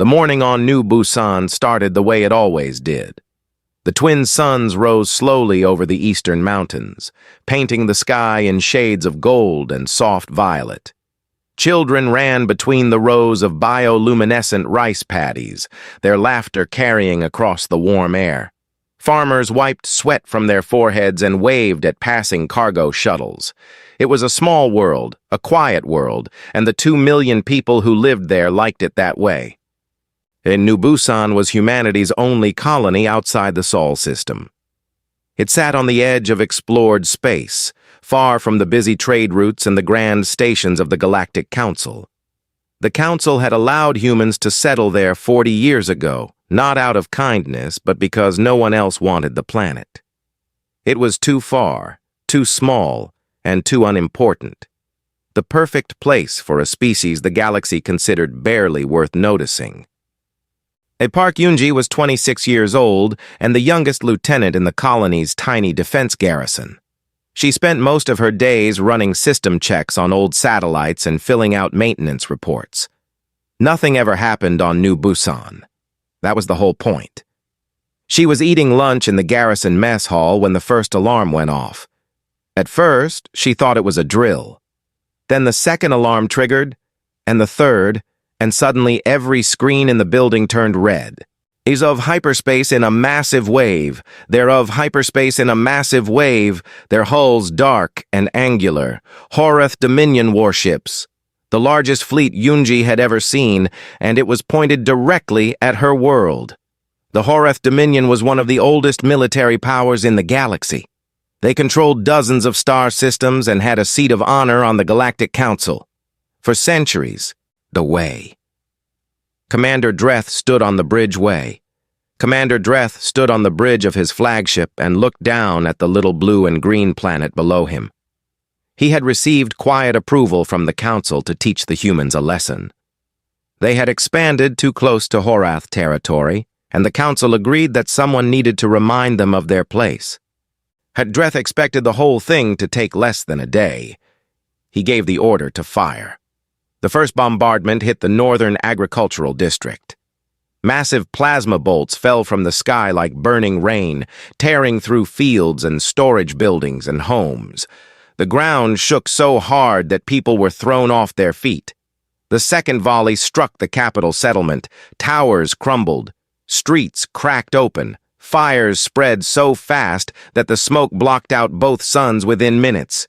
The morning on New Busan started the way it always did. The twin suns rose slowly over the eastern mountains, painting the sky in shades of gold and soft violet. Children ran between the rows of bioluminescent rice paddies, their laughter carrying across the warm air. Farmers wiped sweat from their foreheads and waved at passing cargo shuttles. It was a small world, a quiet world, and the 2 million people who lived there liked it that way. New Busan was humanity's only colony outside the Sol system. It sat on the edge of explored space, far from the busy trade routes and the grand stations of the Galactic Council. The Council had allowed humans to settle there 40 years ago, not out of kindness, but because no one else wanted the planet. It was too far, too small, and too unimportant. The perfect place for a species the galaxy considered barely worth noticing. Park Yoonji was 26 years old and the youngest lieutenant in the colony's tiny defense garrison. She spent most of her days running system checks on old satellites and filling out maintenance reports. Nothing ever happened on New Busan. That was the whole point. She was eating lunch in the garrison mess hall when the first alarm went off. At first, she thought it was a drill. Then the second alarm triggered, and the third, and suddenly every screen in the building turned red. Is of hyperspace in a massive wave. They're of hyperspace in a massive wave. Their hulls dark and angular. Horath Dominion warships. The largest fleet Yoonji had ever seen, and it was pointed directly at her world. The Horath Dominion was one of the oldest military powers in the galaxy. They controlled dozens of star systems and had a seat of honor on the Galactic Council. For centuries, the Way. Commander Dreth stood on the bridge way. Commander Dreth stood on the bridge of his flagship and looked down at the little blue and green planet below him. He had received quiet approval from the Council to teach the humans a lesson. They had expanded too close to Horath territory, and the Council agreed that someone needed to remind them of their place. Had Dreth expected the whole thing to take less than a day, he gave the order to fire. The first bombardment hit the northern agricultural district. Massive plasma bolts fell from the sky like burning rain, tearing through fields and storage buildings and homes. The ground shook so hard that people were thrown off their feet. The second volley struck the capital settlement. Towers crumbled. Streets cracked open. Fires spread so fast that the smoke blocked out both suns within minutes.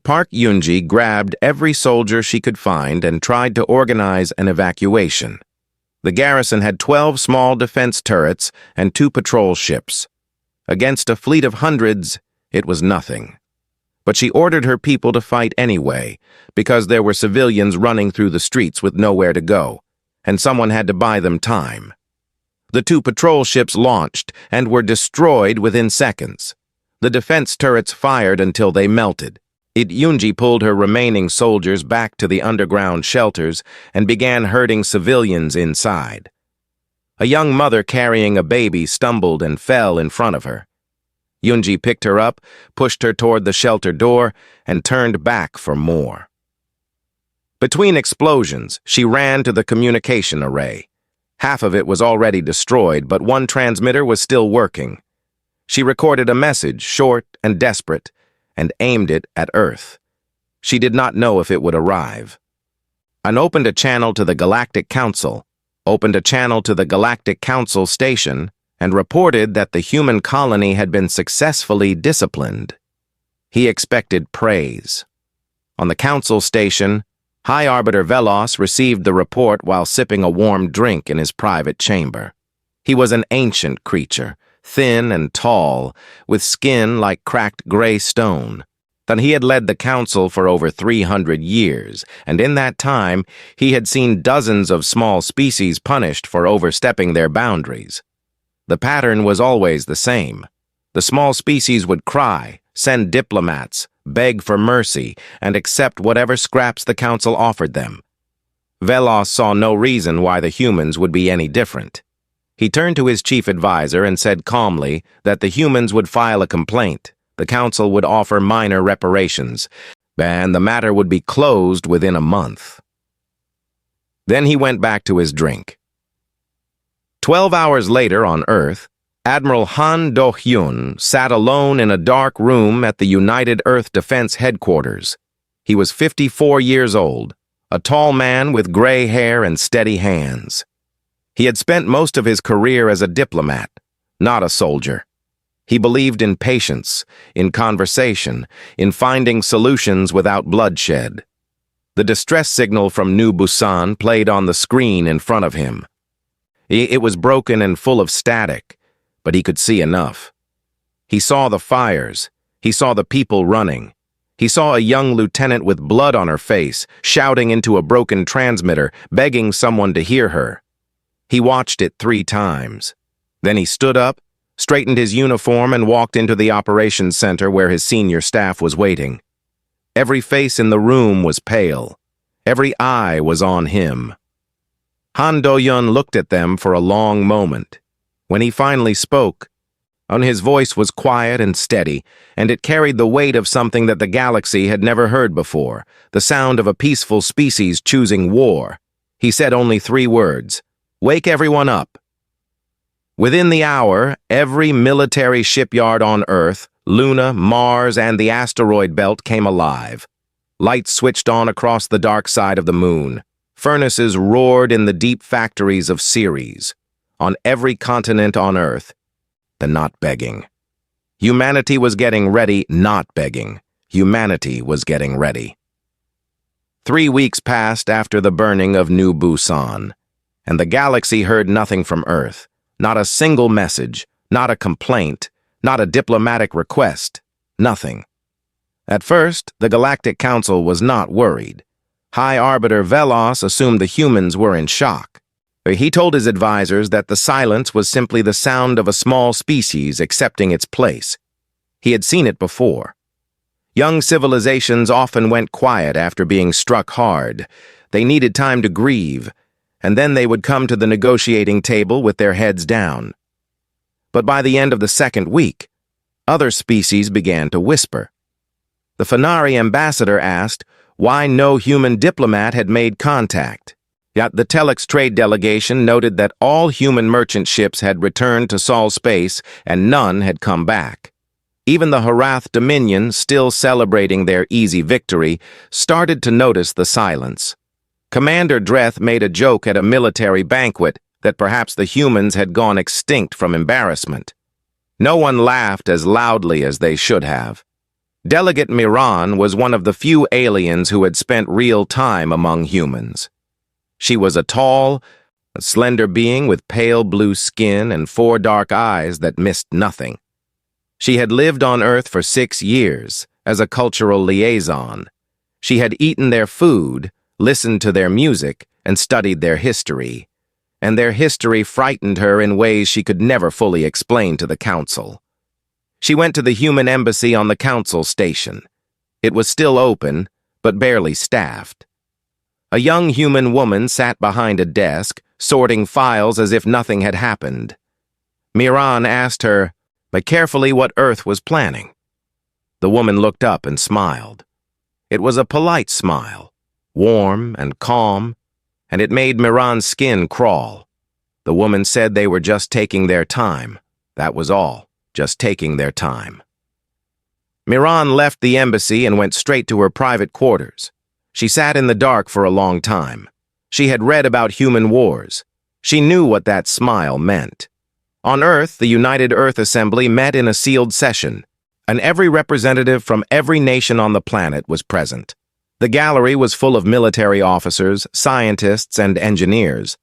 Park Yoonji grabbed every soldier she could find and tried to organize an evacuation. The garrison had 12 small defense turrets and 2 patrol ships. Against a fleet of hundreds, it was nothing. But she ordered her people to fight anyway, because there were civilians running through the streets with nowhere to go, and someone had to buy them time. The 2 patrol ships launched and were destroyed within seconds. The defense turrets fired until they melted. Yoonji pulled her remaining soldiers back to the underground shelters and began herding civilians inside. A young mother carrying a baby stumbled and fell in front of her. Yoonji picked her up, pushed her toward the shelter door, and turned back for more. Between explosions, she ran to the communication array. Half of it was already destroyed, but one transmitter was still working. She recorded a message, short and desperate, and aimed it at Earth. She did not know if it would arrive. And opened a channel to the Galactic Council, station, and reported that the human colony had been successfully disciplined. He expected praise. On the Council station, High Arbiter Velos received the report while sipping a warm drink in his private chamber. He was an ancient creature, thin and tall, with skin like cracked gray stone. That he had led the Council for over 300 years, and in that time he had seen dozens of small species punished for overstepping their boundaries. The pattern was always the same. The small species would cry, send diplomats, beg for mercy, and accept whatever scraps the Council offered them. Velos saw no reason why the humans would be any different. He turned to his chief advisor and said calmly that the humans would file a complaint, the Council would offer minor reparations, and the matter would be closed within a month. Then he went back to his drink. 12 hours later on Earth, Admiral Han Do-hyun sat alone in a dark room at the United Earth Defense Headquarters. He was 54 years old, a tall man with gray hair and steady hands. He had spent most of his career as a diplomat, not a soldier. He believed in patience, in conversation, in finding solutions without bloodshed. The distress signal from New Busan played on the screen in front of him. It was broken and full of static, but he could see enough. He saw the fires. He saw the people running. He saw a young lieutenant with blood on her face, shouting into a broken transmitter, begging someone to hear her. He watched it 3 times. Then he stood up, straightened his uniform, and walked into the operations center where his senior staff was waiting. Every face in the room was pale. Every eye was on him. Han Do-hyun looked at them for a long moment. When he finally spoke, his voice was quiet and steady, and it carried the weight of something that the galaxy had never heard before, the sound of a peaceful species choosing war. He said only 3 words, "Wake everyone up." Within the hour, every military shipyard on Earth, Luna, Mars, and the asteroid belt came alive. Lights switched on across the dark side of the moon. Furnaces roared in the deep factories of Ceres. On every continent on Earth, the not begging. Humanity was getting ready, not begging. Humanity was getting ready. 3 weeks passed after the burning of New Busan, and the galaxy heard nothing from Earth. Not a single message, not a complaint, not a diplomatic request, nothing. At first, the Galactic Council was not worried. High Arbiter Velos assumed the humans were in shock. He told his advisors that the silence was simply the sound of a small species accepting its place. He had seen it before. Young civilizations often went quiet after being struck hard. They needed time to grieve, and then they would come to the negotiating table with their heads down. But by the end of the 2nd week, other species began to whisper. The Fenari ambassador asked why no human diplomat had made contact. Yet the Telex trade delegation noted that all human merchant ships had returned to Sol space and none had come back. Even the Harath Dominion, still celebrating their easy victory, started to notice the silence. Commander Dreth made a joke at a military banquet that perhaps the humans had gone extinct from embarrassment. No one laughed as loudly as they should have. Delegate Miran was one of the few aliens who had spent real time among humans. She was a tall, slender being with pale blue skin and 4 dark eyes that missed nothing. She had lived on Earth for 6 years as a cultural liaison. She had eaten their food, listened to their music, and studied their history. And their history frightened her in ways she could never fully explain to the Council. She went to the human embassy on the Council station. It was still open, but barely staffed. A young human woman sat behind a desk, sorting files as if nothing had happened. Miran asked her, but carefully, what Earth was planning. The woman looked up and smiled. It was a polite smile, warm and calm, and it made Miran's skin crawl. The woman said they were just taking their time. That was all, just taking their time. Miran left the embassy and went straight to her private quarters. She sat in the dark for a long time. She had read about human wars. She knew what that smile meant. On Earth, the United Earth Assembly met in a sealed session, and every representative from every nation on the planet was present. The gallery was full of military officers, scientists, and engineers.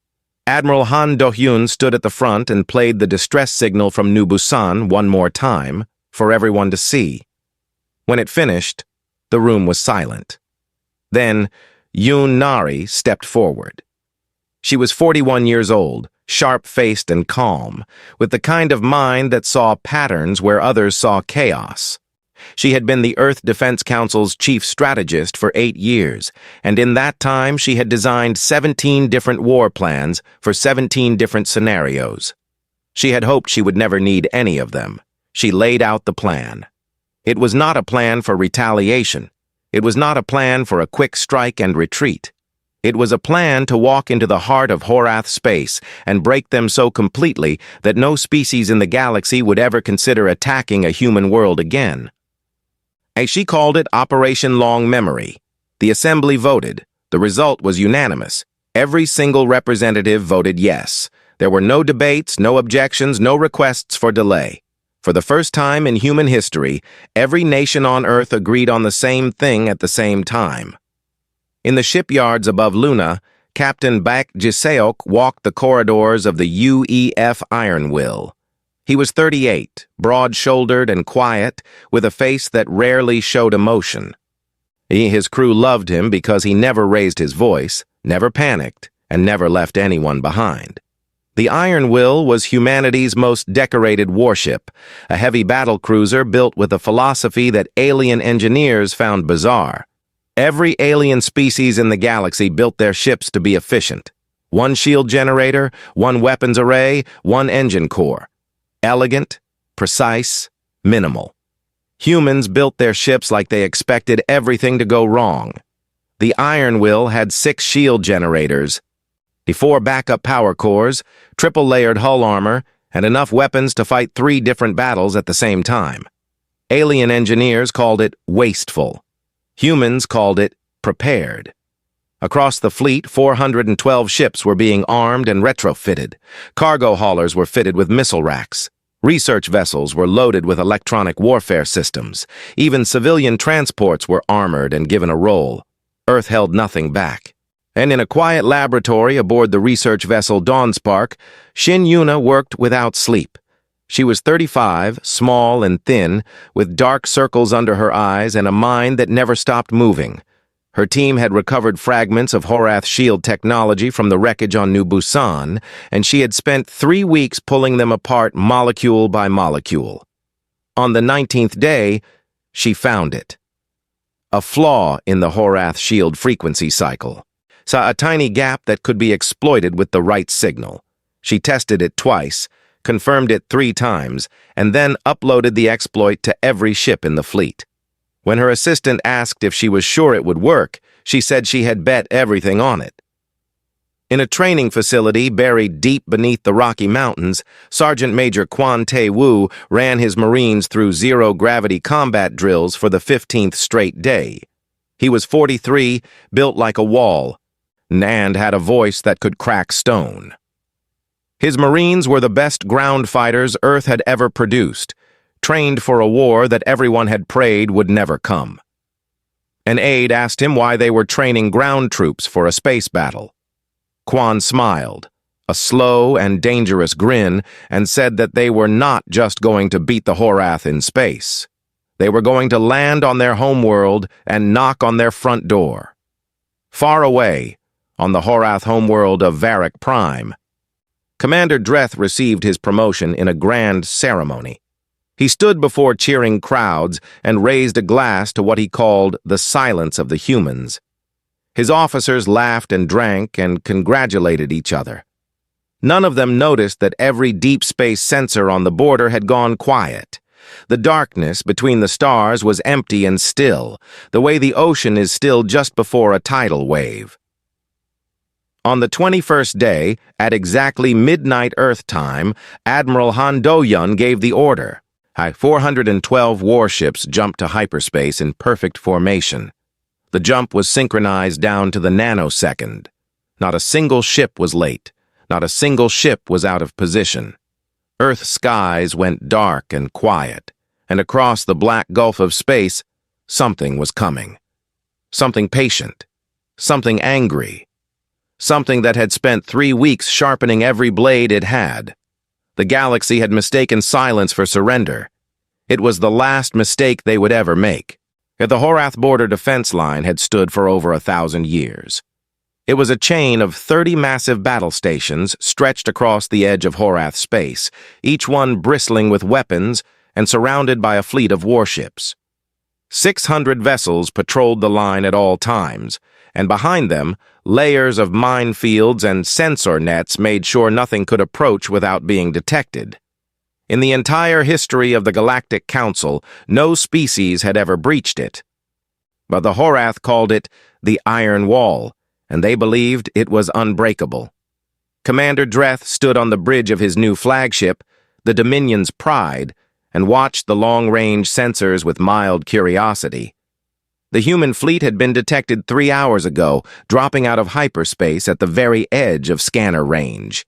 Admiral Han Do-hyun stood at the front and played the distress signal from New Busan one more time for everyone to see. When it finished, the room was silent. Then, Yoon Nari stepped forward. She was 41 years old, sharp-faced and calm, with the kind of mind that saw patterns where others saw chaos. She had been the Earth Defense Council's chief strategist for 8 years, and in that time she had designed 17 different war plans for 17 different scenarios. She had hoped she would never need any of them. She laid out the plan. It was not a plan for retaliation. It was not a plan for a quick strike and retreat. It was a plan to walk into the heart of Horath space and break them so completely that no species in the galaxy would ever consider attacking a human world again. As she called it, Operation Long Memory. The assembly voted. The result was unanimous. Every single representative voted yes. There were no debates, no objections, no requests for delay. For the first time in human history, every nation on Earth agreed on the same thing at the same time. In the shipyards above Luna, Captain Bak Jiseok walked the corridors of the UEF Iron Will. He was 38, broad-shouldered and quiet, with a face that rarely showed emotion. His crew loved him because he never raised his voice, never panicked, and never left anyone behind. The Iron Will was humanity's most decorated warship, a heavy battlecruiser built with a philosophy that alien engineers found bizarre. Every alien species in the galaxy built their ships to be efficient. One shield generator, one weapons array, one engine core. Elegant, precise, minimal. Humans built their ships like they expected everything to go wrong. The Iron Will had 6 shield generators, 4 backup power cores, triple-layered hull armor, and enough weapons to fight 3 different battles at the same time. Alien engineers called it wasteful. Humans called it prepared. Across the fleet, 412 ships were being armed and retrofitted. Cargo haulers were fitted with missile racks. Research vessels were loaded with electronic warfare systems. Even civilian transports were armored and given a role. Earth held nothing back. And in a quiet laboratory aboard the research vessel Dawnspark, Shin Yuna worked without sleep. She was 35, small and thin, with dark circles under her eyes and a mind that never stopped moving. Her team had recovered fragments of Horath shield technology from the wreckage on New Busan, and she had spent 3 weeks pulling them apart molecule by molecule. On the 19th day, she found it. A flaw in the Horath shield frequency cycle. Saw a tiny gap that could be exploited with the right signal. She tested it twice, confirmed it 3 times, and then uploaded the exploit to every ship in the fleet. When her assistant asked if she was sure it would work, she said she had bet everything on it. In a training facility buried deep beneath the Rocky Mountains, Sergeant Major Quan Tae-woo ran his Marines through zero-gravity combat drills for the 15th straight day. He was 43, built like a wall, and had a voice that could crack stone. His Marines were the best ground fighters Earth had ever produced, trained for a war that everyone had prayed would never come. An aide asked him why they were training ground troops for a space battle. Quan smiled, a slow and dangerous grin, and said that they were not just going to beat the Horath in space. They were going to land on their homeworld and knock on their front door. Far away, on the Horath homeworld of Varric Prime, Commander Dreth received his promotion in a grand ceremony. He stood before cheering crowds and raised a glass to what he called the silence of the humans. His officers laughed and drank and congratulated each other. None of them noticed that every deep space sensor on the border had gone quiet. The darkness between the stars was empty and still, the way the ocean is still just before a tidal wave. On the 21st day, at exactly midnight Earth time, Admiral Han Do-yun gave the order. 412 warships jumped to hyperspace in perfect formation. The jump was synchronized down to the nanosecond. Not a single ship was late. Not a single ship was out of position. Earth's skies went dark and quiet, and across the black gulf of space, something was coming. Something patient. Something angry. Something that had spent 3 weeks sharpening every blade it had. The galaxy had mistaken silence for surrender. It was the last mistake they would ever make. The Horath border defense line had stood for over 1,000 years. It was a chain of 30 massive battle stations stretched across the edge of Horath space, each one bristling with weapons and surrounded by a fleet of warships. 600 vessels patrolled the line at all times, and behind them, layers of minefields and sensor nets made sure nothing could approach without being detected. In the entire history of the Galactic Council, no species had ever breached it. But the Horath called it the Iron Wall, and they believed it was unbreakable. Commander Dreth stood on the bridge of his new flagship, the Dominion's Pride, and watched the long-range sensors with mild curiosity. The human fleet had been detected 3 hours ago, dropping out of hyperspace at the very edge of scanner range.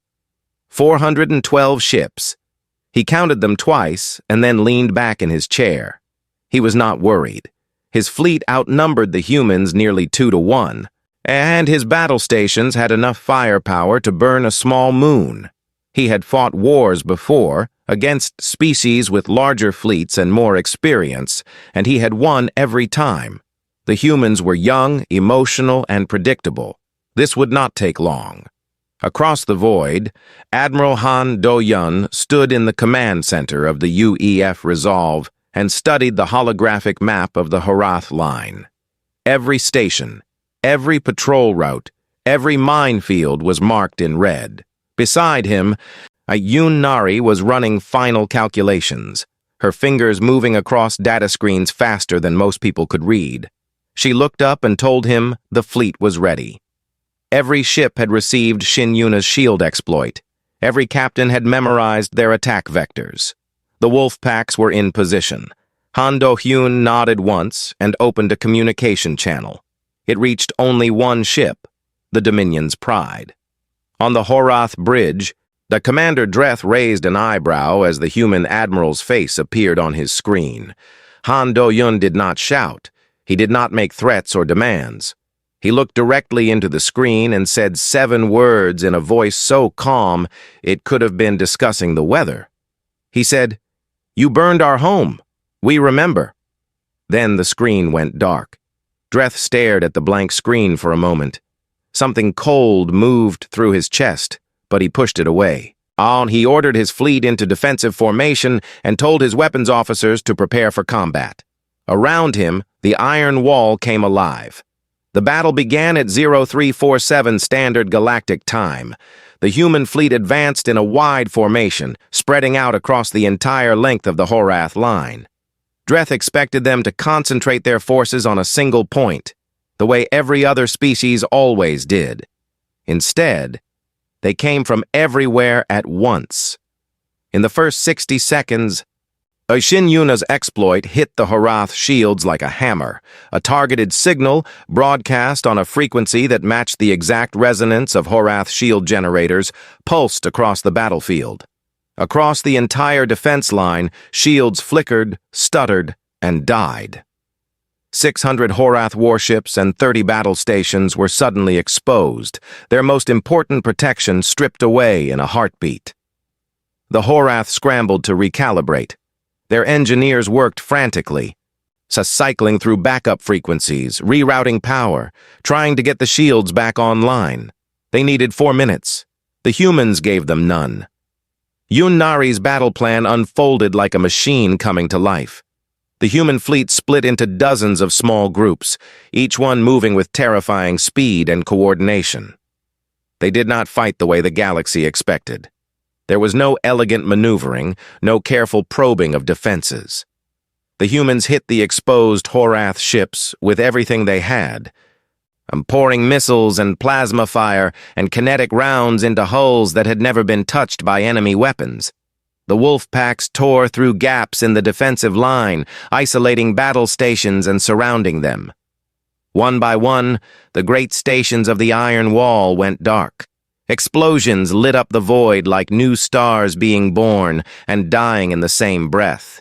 412 ships. He counted them twice and then leaned back in his chair. He was not worried. His fleet outnumbered the humans nearly 2-1, and his battle stations had enough firepower to burn a small moon. He had fought wars before, against species with larger fleets and more experience, and he had won every time. The humans were young, emotional, and predictable. This would not take long. Across the void, Admiral Han Do-yun stood in the command center of the UEF Resolve and studied the holographic map of the Horath line. Every station, every patrol route, every minefield was marked in red. Beside him, Yun Nari was running final calculations, her fingers moving across data screens faster than most people could read. She looked up and told him the fleet was ready. Every ship had received Shin Yuna's shield exploit. Every captain had memorized their attack vectors. The wolf packs were in position. Han Do-hyun nodded once and opened a communication channel. It reached only one ship, the Dominion's Pride. On the Horath bridge, the Commander Dreth raised an eyebrow as the human admiral's face appeared on his screen. Han Do-yun did not shout. He did not make threats or demands. He looked directly into the screen and said 7 words in a voice so calm it could have been discussing the weather. He said, "You burned our home. We remember." Then the screen went dark. Dreth stared at the blank screen for a moment. Something cold moved through his chest, but he pushed it away. He ordered his fleet into defensive formation and told his weapons officers to prepare for combat. Around him, the iron wall came alive. The battle began at 0347 Standard Galactic Time. The human fleet advanced in a wide formation, spreading out across the entire length of the Horath line. Dreth expected them to concentrate their forces on a single point, the way every other species always did. Instead, they came from everywhere at once. In the first 60 seconds, Shin Yuna's exploit hit the Horath shields like a hammer, a targeted signal broadcast on a frequency that matched the exact resonance of Horath shield generators pulsed across the battlefield. Across the entire defense line, shields flickered, stuttered, and died. 600 Horath warships and 30 battle stations were suddenly exposed, their most important protection stripped away in a heartbeat. The Horath scrambled to recalibrate. Their engineers worked frantically, cycling through backup frequencies, rerouting power, trying to get the shields back online. They needed 4 minutes. The humans gave them none. Yun Nari's battle plan unfolded like a machine coming to life. The human fleet split into dozens of small groups, each one moving with terrifying speed and coordination. They did not fight the way the galaxy expected. There was no elegant maneuvering, no careful probing of defenses. The humans hit the exposed Horath ships with everything they had, pouring missiles and plasma fire and kinetic rounds into hulls that had never been touched by enemy weapons. The wolf packs tore through gaps in the defensive line, isolating battle stations and surrounding them. One by one, the great stations of the Iron Wall went dark. Explosions lit up the void like new stars being born and dying in the same breath.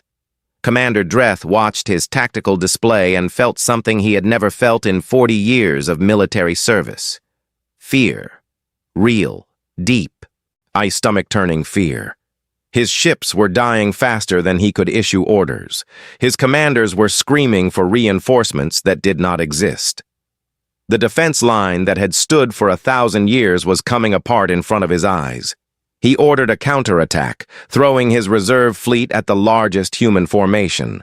Commander Dreth watched his tactical display and felt something he had never felt in 40 years of military service. Fear. Real, deep, stomach-turning fear. His ships were dying faster than he could issue orders. His commanders were screaming for reinforcements that did not exist. The defense line that had stood for 1,000 years was coming apart in front of his eyes. He ordered a counterattack, throwing his reserve fleet at the largest human formation.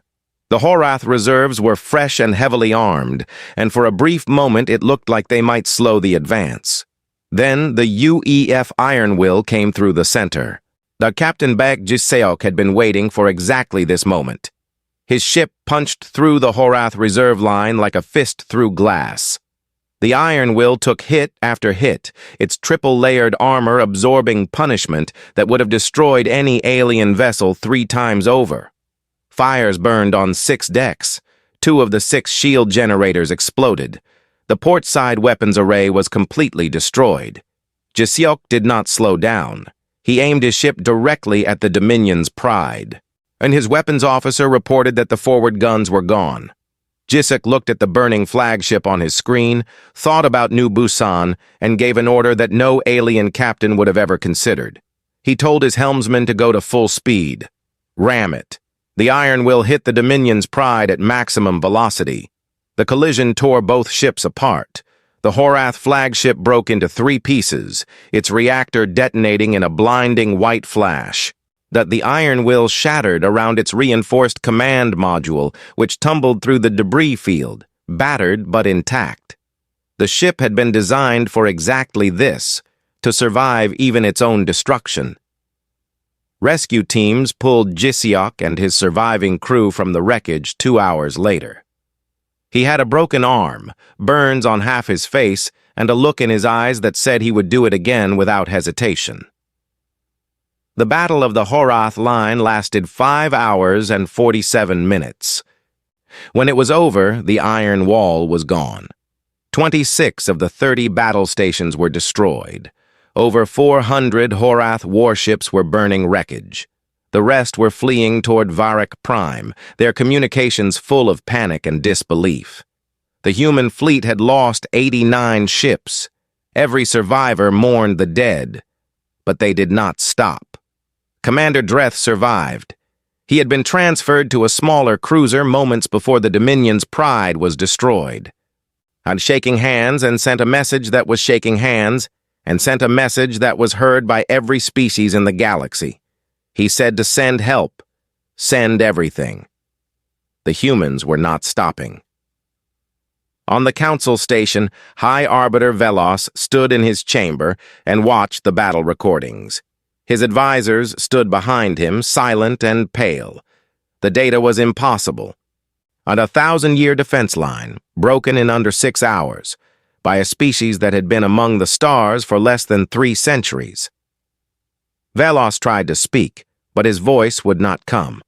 The Horath reserves were fresh and heavily armed, and for a brief moment it looked like they might slow the advance. Then the UEF Iron Will came through the center. The Captain Baek Jiseok had been waiting for exactly this moment. His ship punched through the Horath reserve line like a fist through glass. The Iron Will took hit after hit, its triple-layered armor absorbing punishment that would have destroyed any alien vessel 3 times over. Fires burned on 6 decks. 2 of the 6 shield generators exploded. The port-side weapons array was completely destroyed. Jiseok did not slow down. He aimed his ship directly at the Dominion's pride, and his weapons officer reported that the forward guns were gone. Jiseok looked at the burning flagship on his screen, thought about New Busan, and gave an order that no alien captain would have ever considered. He told his helmsman to go to full speed. Ram it. The Iron Will hit the Dominion's pride at maximum velocity. The collision tore both ships apart. The Horath flagship broke into 3 pieces, its reactor detonating in a blinding white flash. The Iron Will shattered around its reinforced command module, which tumbled through the debris field, battered but intact. The ship had been designed for exactly this, to survive even its own destruction. Rescue teams pulled Jiseok and his surviving crew from the wreckage 2 hours later. He had a broken arm, burns on half his face, and a look in his eyes that said he would do it again without hesitation. The Battle of the Horath Line lasted 5 hours and 47 minutes. When it was over, the Iron Wall was gone. 26 of the 30 battle stations were destroyed. Over 400 Horath warships were burning wreckage. The rest were fleeing toward Varric Prime, their communications full of panic and disbelief. The human fleet had lost 89 ships. Every survivor mourned the dead. But they did not stop. Commander Dreth survived. He had been transferred to a smaller cruiser moments before the Dominion's pride was destroyed. I'd shaking hands and sent a message that was shaking hands, and sent a message that was heard by every species in the galaxy. He said to send help, send everything. The humans were not stopping. On the council station, High Arbiter Velos stood in his chamber and watched the battle recordings. His advisors stood behind him, silent and pale. The data was impossible. On a 1,000-year defense line, broken in under 6 hours, by a species that had been among the stars for less than 3 centuries. Velos tried to speak, but his voice would not come.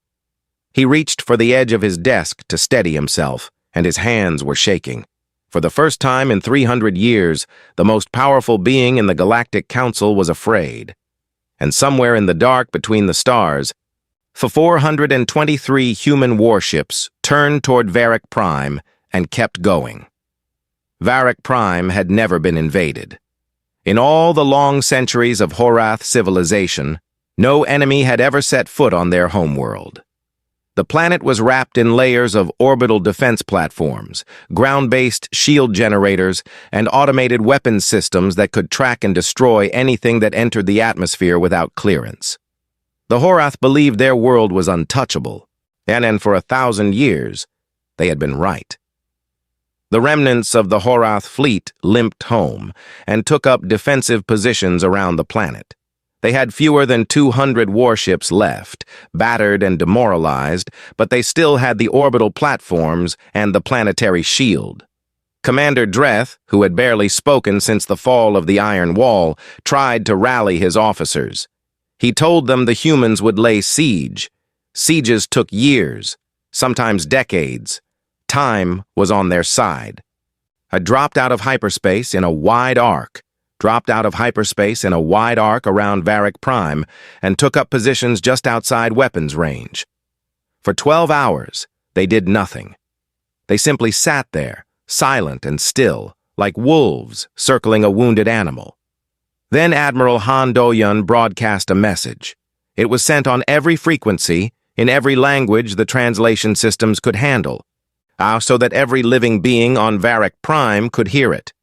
He reached for the edge of his desk to steady himself, and his hands were shaking. For the first time in 300 years, the most powerful being in the Galactic Council was afraid. And somewhere in the dark between the stars, 423 human warships turned toward Varric Prime and kept going. Varric Prime had never been invaded. In all the long centuries of Horath civilization, no enemy had ever set foot on their homeworld. The planet was wrapped in layers of orbital defense platforms, ground-based shield generators, and automated weapons systems that could track and destroy anything that entered the atmosphere without clearance. The Horath believed their world was untouchable, and for 1,000 years, they had been right. The remnants of the Horath fleet limped home and took up defensive positions around the planet. They had fewer than 200 warships left, battered and demoralized, but they still had the orbital platforms and the planetary shield. Commander Dreth, who had barely spoken since the fall of the Iron Wall, tried to rally his officers. He told them the humans would lay siege. Sieges took years, sometimes decades. Time was on their side. I dropped out of hyperspace in a wide arc around Varric Prime and took up positions just outside weapons range. For 12 hours, they did nothing. They simply sat there, silent and still, like wolves circling a wounded animal. Then Admiral Han Do-yun broadcast a message. It was sent on every frequency, in every language the translation systems could handle, so that every living being on Varric Prime could hear it.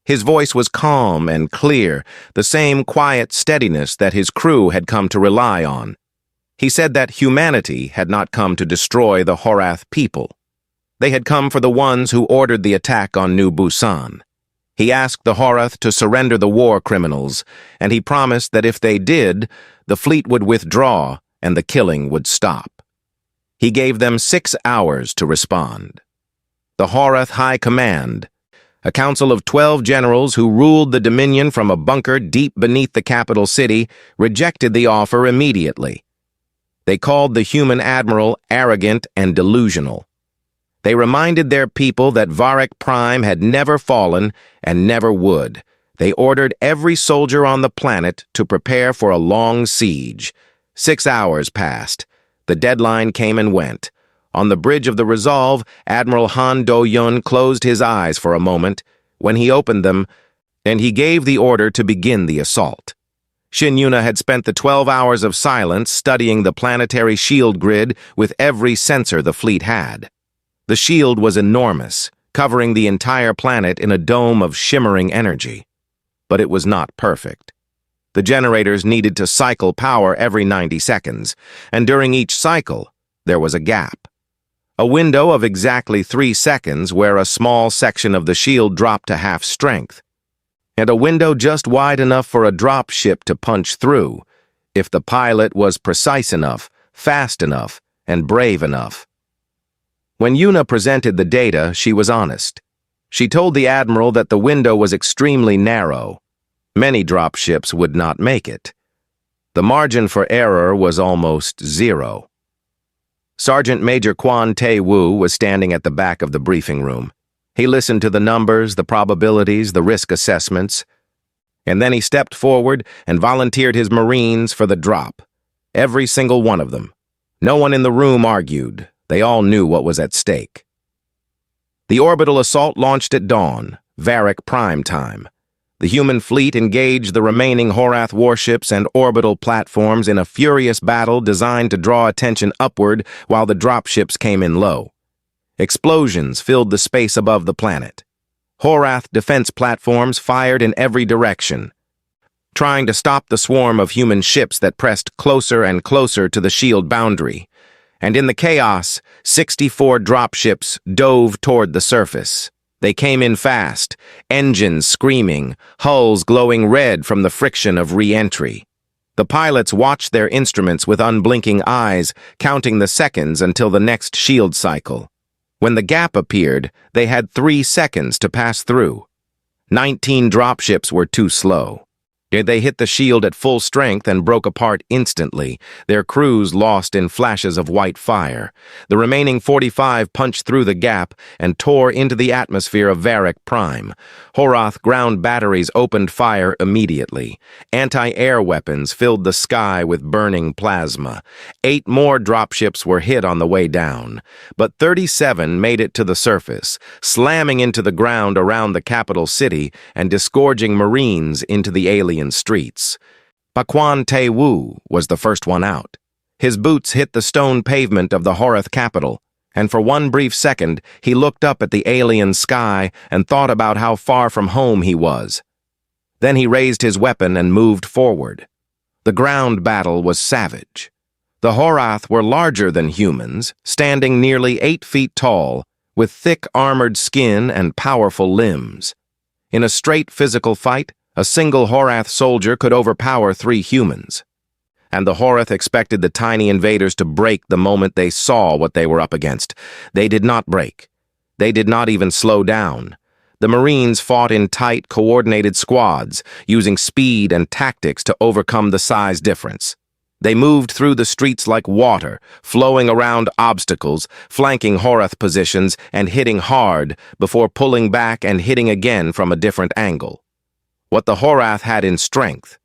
His voice was calm and clear, the same quiet steadiness that his crew had come to rely on. He said that humanity had not come to destroy the Horath people. They had come for the ones who ordered the attack on New Busan. He asked the Horath to surrender the war criminals, and he promised that if they did, the fleet would withdraw and the killing would stop. He gave them 6 hours to respond. The Horath High Command, A council of 12 generals who ruled the Dominion from a bunker deep beneath the capital city rejected the offer immediately. They called the human admiral arrogant and delusional. They reminded their people that Varric Prime had never fallen and never would. They ordered every soldier on the planet to prepare for a long siege. 6 hours passed. The deadline came and went. On the bridge of the Resolve, Admiral Han Do-yun closed his eyes for a moment. When he opened them, and he gave the order to begin the assault. Shin Yuna had spent the 12 hours of silence studying the planetary shield grid with every sensor the fleet had. The shield was enormous, covering the entire planet in a dome of shimmering energy. But it was not perfect. The generators needed to cycle power every 90 seconds, and during each cycle, there was a gap. A window of exactly 3 seconds where a small section of the shield dropped to half strength, and a window just wide enough for a drop ship to punch through, if the pilot was precise enough, fast enough, and brave enough. When Yuna presented the data, she was honest. She told the Admiral that the window was extremely narrow. Many dropships would not make it. The margin for error was almost zero. Sergeant Major Quan Tae-woo was standing at the back of the briefing room. He listened to the numbers, the probabilities, the risk assessments, and then he stepped forward and volunteered his Marines for the drop. Every single one of them. No one in the room argued. They all knew what was at stake. The orbital assault launched at dawn, Varric Prime time. The human fleet engaged the remaining Horath warships and orbital platforms in a furious battle designed to draw attention upward while the dropships came in low. Explosions filled the space above the planet. Horath defense platforms fired in every direction, trying to stop the swarm of human ships that pressed closer and closer to the shield boundary. And in the chaos, 64 dropships dove toward the surface. They came in fast, engines screaming, hulls glowing red from the friction of re-entry. The pilots watched their instruments with unblinking eyes, counting the seconds until the next shield cycle. When the gap appeared, they had 3 seconds to pass through. 19 dropships were too slow. They hit the shield at full strength and broke apart instantly, their crews lost in flashes of white fire. The remaining 45 punched through the gap and tore into the atmosphere of Varric Prime. Horath ground batteries opened fire immediately. Anti-air weapons filled the sky with burning plasma. 8 more dropships were hit on the way down, but 37 made it to the surface, slamming into the ground around the capital city and disgorging Marines into the alien streets. Quan Tae-woo was the first one out. His boots hit the stone pavement of the Horath capital, and for one brief second he looked up at the alien sky and thought about how far from home he was. Then he raised his weapon and moved forward. The ground battle was savage. The Horath were larger than humans, standing nearly 8 feet tall, with thick armored skin and powerful limbs. In a straight physical fight, a single Horath soldier could overpower 3 humans. And the Horath expected the tiny invaders to break the moment they saw what they were up against. They did not break. They did not even slow down. The Marines fought in tight, coordinated squads, using speed and tactics to overcome the size difference. They moved through the streets like water, flowing around obstacles, flanking Horath positions and hitting hard before pulling back and hitting again from a different angle. What the Horath had in strength,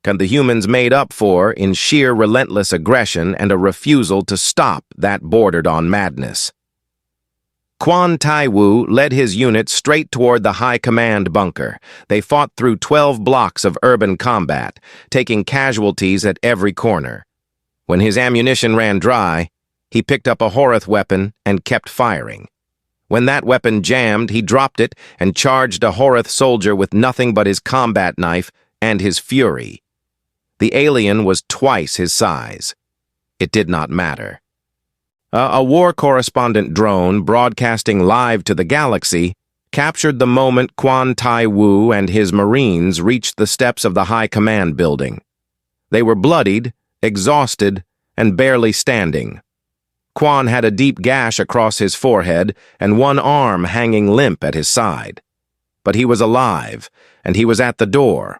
the humans made up for in sheer relentless aggression and a refusal to stop that bordered on madness. Quan Tai-woo led his unit straight toward the high command bunker. They fought through 12 blocks of urban combat, taking casualties at every corner. When his ammunition ran dry, he picked up a Horath weapon and kept firing. When that weapon jammed, he dropped it and charged a Horath soldier with nothing but his combat knife and his fury. The alien was twice his size. It did not matter. A war correspondent drone broadcasting live to the galaxy captured the moment Quan Tai-woo and his Marines reached the steps of the High Command building. They were bloodied, exhausted, and barely standing. Quan had a deep gash across his forehead and one arm hanging limp at his side. but he was alive, and he was at the door.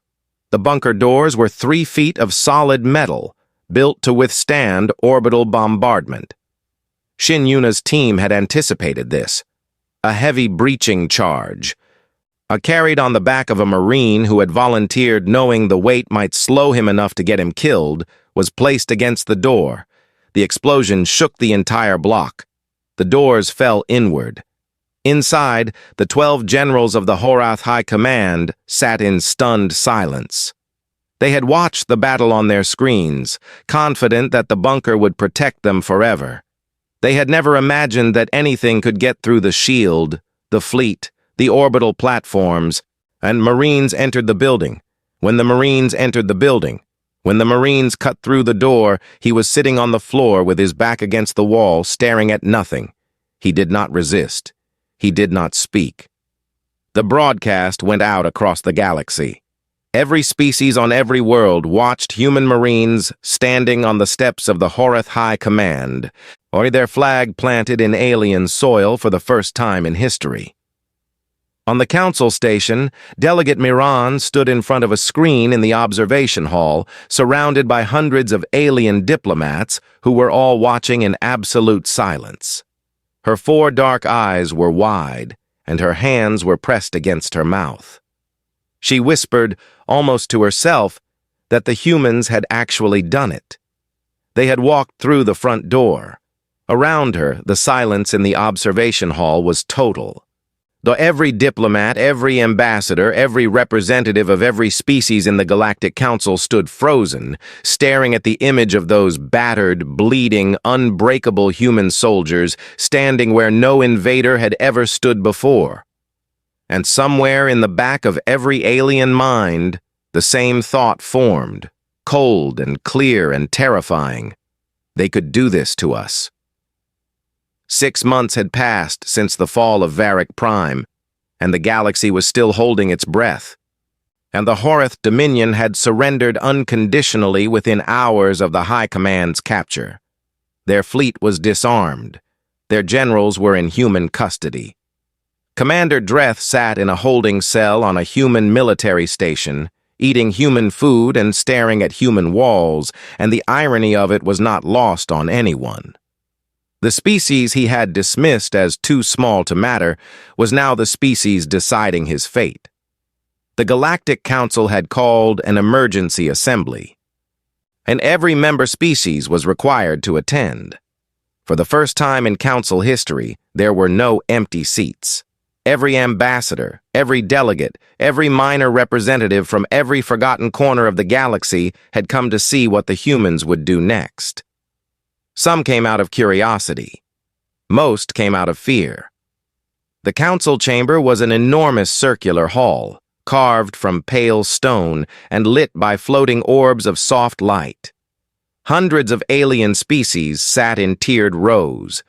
The bunker doors were 3 feet of solid metal, built to withstand orbital bombardment. Shin Yuna's team had anticipated this. A heavy breaching charge. Carried on the back of a Marine who had volunteered knowing the weight might slow him enough to get him killed, was placed against the door. The explosion shook the entire block. The doors fell inward. Inside, the 12 generals of the Horath High Command sat in stunned silence. They had watched the battle on their screens, confident that the bunker would protect them forever. They had never imagined that anything could get through the shield, the fleet, the orbital platforms, and Marines entered the building. When the Marines entered the building, when the Marines cut through the door, he was sitting on the floor with his back against the wall, staring at nothing. He did not resist. He did not speak. The broadcast went out across the galaxy. Every species on every world watched human Marines standing on the steps of the Horath High Command, or their flag planted in alien soil for the first time in history. On the council station, Delegate Miran stood in front of a screen in the observation hall, surrounded by hundreds of alien diplomats who were all watching in absolute silence. Her 4 dark eyes were wide, and her hands were pressed against her mouth. She whispered, almost to herself, that the humans had actually done it. They had walked through the front door. Around her, the silence in the observation hall was total. Though every diplomat, every ambassador, every representative of every species in the Galactic Council stood frozen, staring at the image of those battered, bleeding, unbreakable human soldiers standing where no invader had ever stood before. And somewhere in the back of every alien mind, the same thought formed, cold and clear and terrifying. They could do this to us. 6 months had passed since the fall of Varric Prime, and the galaxy was still holding its breath. And the Horath Dominion had surrendered unconditionally within hours of the High Command's capture. Their fleet was disarmed. Their generals were in human custody. Commander Dreth sat in a holding cell on a human military station, eating human food and staring at human walls, and the irony of it was not lost on anyone. The species he had dismissed as too small to matter was now the species deciding his fate. The Galactic Council had called an emergency assembly, and every member species was required to attend. For the first time in Council history, there were no empty seats. Every ambassador, every delegate, every minor representative from every forgotten corner of the galaxy had come to see what the humans would do next. Some came out of curiosity. Most came out of fear. The council chamber was an enormous circular hall, carved from pale stone and lit by floating orbs of soft light. Hundreds of alien species sat in tiered rows,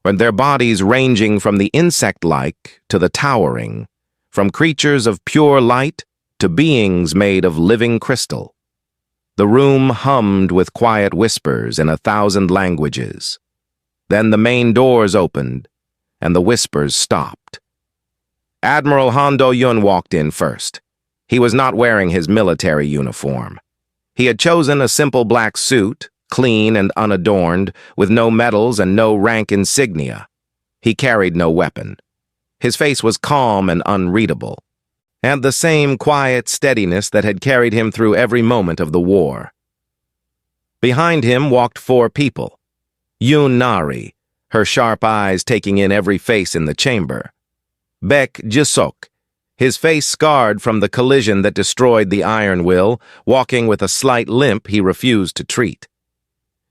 with their bodies ranging from the insect-like to the towering, from creatures of pure light to beings made of living crystal. The room hummed with quiet whispers in 1,000 languages. Then the main doors opened, and the whispers stopped. Admiral Han Do-yun walked in first. He was not wearing his military uniform. He had chosen a simple black suit, clean and unadorned, with no medals and no rank insignia. He carried no weapon. His face was calm and unreadable, and the same quiet steadiness that had carried him through every moment of the war. Behind him walked 4 people. Yoon Nari, her sharp eyes taking in every face in the chamber. Baek Jisok, his face scarred from the collision that destroyed the Iron Will, walking with a slight limp he refused to treat.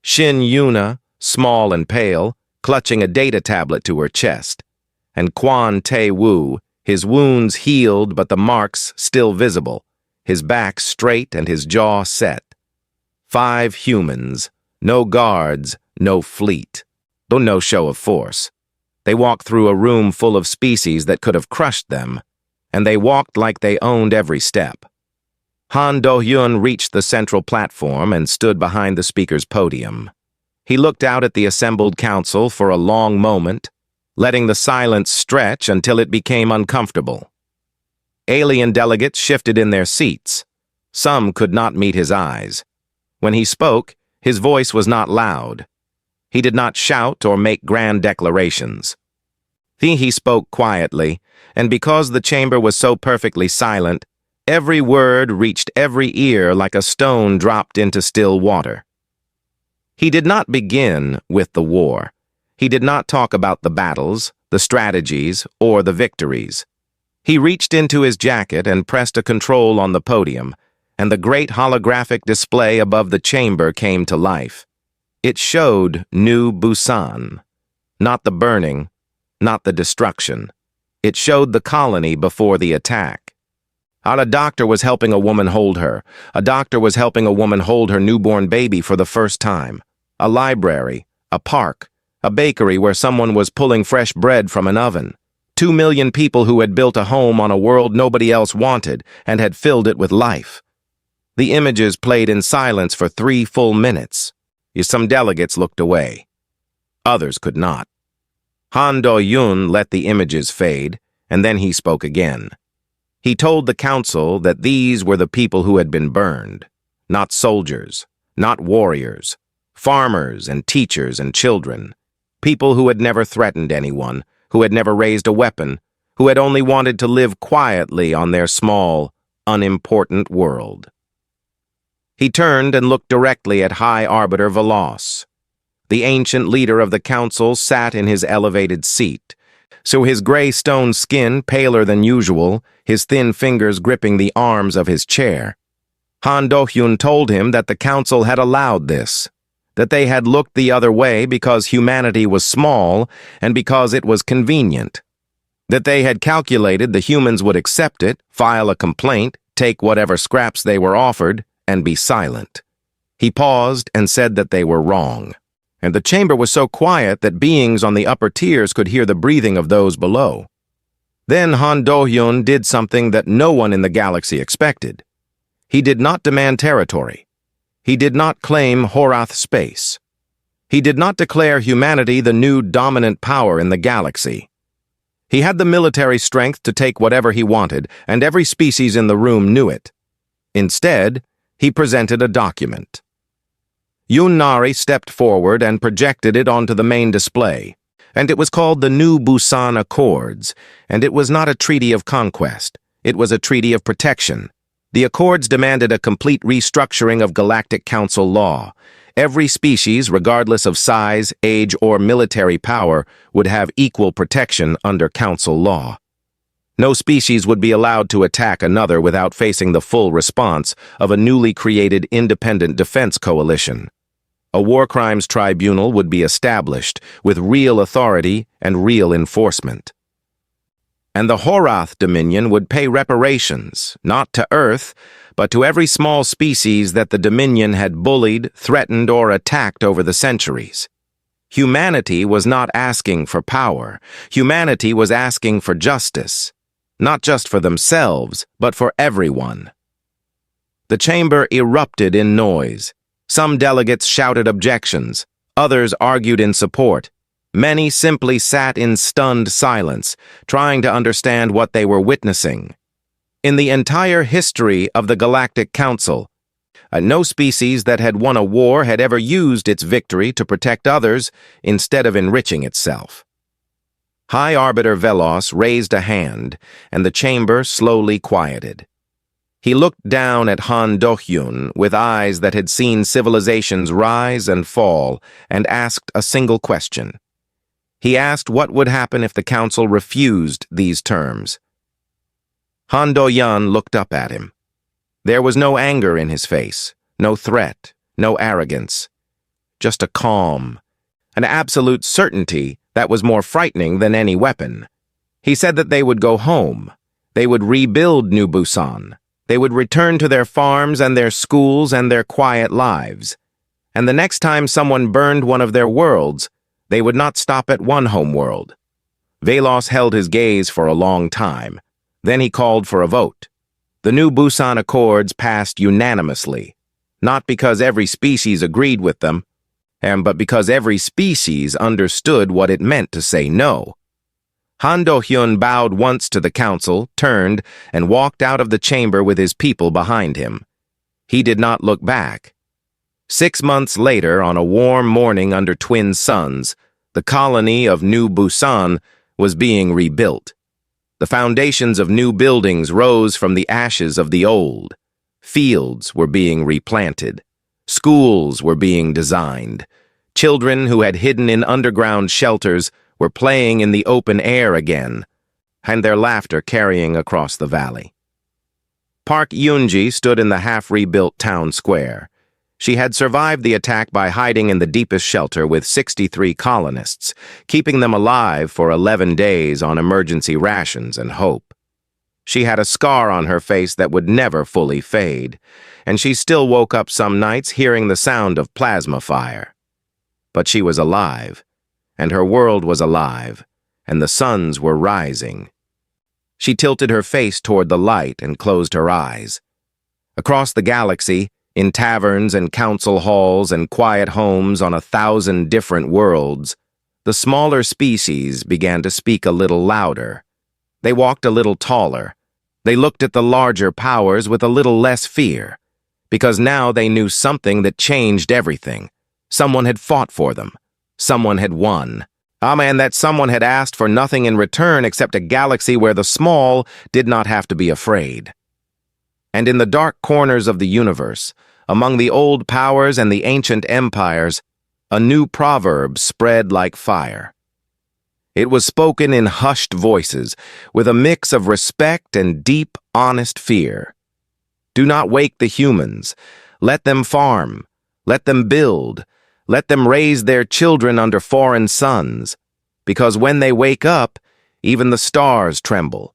Shin Yuna, small and pale, clutching a data tablet to her chest. And Quan Tae-woo, his wounds healed but the marks still visible, his back straight and his jaw set. 5 humans, no guards, no fleet, though no show of force. They walked through a room full of species that could have crushed them, and they walked like they owned every step. Han Do-hyun reached the central platform and stood behind the speaker's podium. He looked out at the assembled council for a long moment, letting the silence stretch until it became uncomfortable. Alien delegates shifted in their seats. Some could not meet his eyes. When he spoke, his voice was not loud. He did not shout or make grand declarations. He spoke quietly, and because the chamber was so perfectly silent, every word reached every ear like a stone dropped into still water. He did not begin with the war. He did not talk about the battles, the strategies, or the victories. He reached into his jacket and pressed a control on the podium, and the great holographic display above the chamber came to life. It showed New Busan, not the burning, not the destruction. It showed the colony before the attack. A doctor was helping a woman hold her. A doctor was helping a woman hold her newborn baby for the first time. A library, a park, a bakery where someone was pulling fresh bread from an oven. 2 million people who had built a home on a world nobody else wanted and had filled it with life. The images played in silence for 3 full minutes. Some delegates looked away. Others could not. Han Do-yun let the images fade, and then he spoke again. He told the council that these were the people who had been burned, not soldiers, not warriors, farmers and teachers and children, people who had never threatened anyone, who had never raised a weapon, who had only wanted to live quietly on their small, unimportant world. He turned and looked directly at High Arbiter Veloz. The ancient leader of the council sat in his elevated seat, so his gray stone skin paler than usual, his thin fingers gripping the arms of his chair. Han Do-hyun told him that the council had allowed this, that they had looked the other way because humanity was small and because it was convenient, that they had calculated the humans would accept it, file a complaint, take whatever scraps they were offered, and be silent. He paused and said that they were wrong, and the chamber was so quiet that beings on the upper tiers could hear the breathing of those below. Then Han Do-hyun did something that no one in the galaxy expected. He did not demand territory. He did not claim Horath space. He did not declare humanity the new dominant power in the galaxy. He had the military strength to take whatever he wanted, and every species in the room knew it. Instead, he presented a document. Yun Nari stepped forward and projected it onto the main display, and it was called the New Busan Accords, and it was not a treaty of conquest. It was a treaty of protection. The Accords demanded a complete restructuring of Galactic Council law. Every species, regardless of size, age, or military power, would have equal protection under Council law. No species would be allowed to attack another without facing the full response of a newly created independent defense coalition. A war crimes tribunal would be established with real authority and real enforcement. And the Horath Dominion would pay reparations, not to Earth, but to every small species that the Dominion had bullied, threatened, or attacked over the centuries. Humanity was not asking for power. Humanity was asking for justice. Not just for themselves, but for everyone. The chamber erupted in noise. Some delegates shouted objections. Others argued in support. Many simply sat in stunned silence, trying to understand what they were witnessing. In the entire history of the Galactic Council, no species that had won a war had ever used its victory to protect others instead of enriching itself. High Arbiter Veloz raised a hand, and the chamber slowly quieted. He looked down at Han Do-hyun with eyes that had seen civilizations rise and fall, and asked a single question. He asked what would happen if the council refused these terms. Han Do-hyun looked up at him. There was no anger in his face, no threat, no arrogance, just a calm, an absolute certainty that was more frightening than any weapon. He said that they would go home. They would rebuild New Busan. They would return to their farms and their schools and their quiet lives. And the next time someone burned one of their worlds, they would not stop at one homeworld. Veloz held his gaze for a long time. Then he called for a vote. The New Busan Accords passed unanimously, not because every species agreed with them, but because every species understood what it meant to say no. Han Do-hyun bowed once to the council, turned, and walked out of the chamber with his people behind him. He did not look back. 6 months later, on a warm morning under twin suns, the colony of New Busan was being rebuilt. The foundations of new buildings rose from the ashes of the old. Fields were being replanted. Schools were being designed. Children who had hidden in underground shelters were playing in the open air again, and their laughter carrying across the valley. Park Yoonji stood in the half-rebuilt town square. She had survived the attack by hiding in the deepest shelter with 63 colonists, keeping them alive for 11 days on emergency rations and hope. She had a scar on her face that would never fully fade, and she still woke up some nights hearing the sound of plasma fire. But she was alive, and her world was alive, and the suns were rising. She tilted her face toward the light and closed her eyes. Across the galaxy, in taverns and council halls and quiet homes on 1,000 different worlds, the smaller species began to speak a little louder. They walked a little taller. They looked at the larger powers with a little less fear, because now they knew something that changed everything. Someone had fought for them. Someone had won. And that someone had asked for nothing in return except a galaxy where the small did not have to be afraid. And in the dark corners of the universe, among the old powers and the ancient empires, a new proverb spread like fire. It was spoken in hushed voices, with a mix of respect and deep, honest fear. Do not wake the humans. Let them farm. Let them build. Let them raise their children under foreign suns. Because when they wake up, even the stars tremble.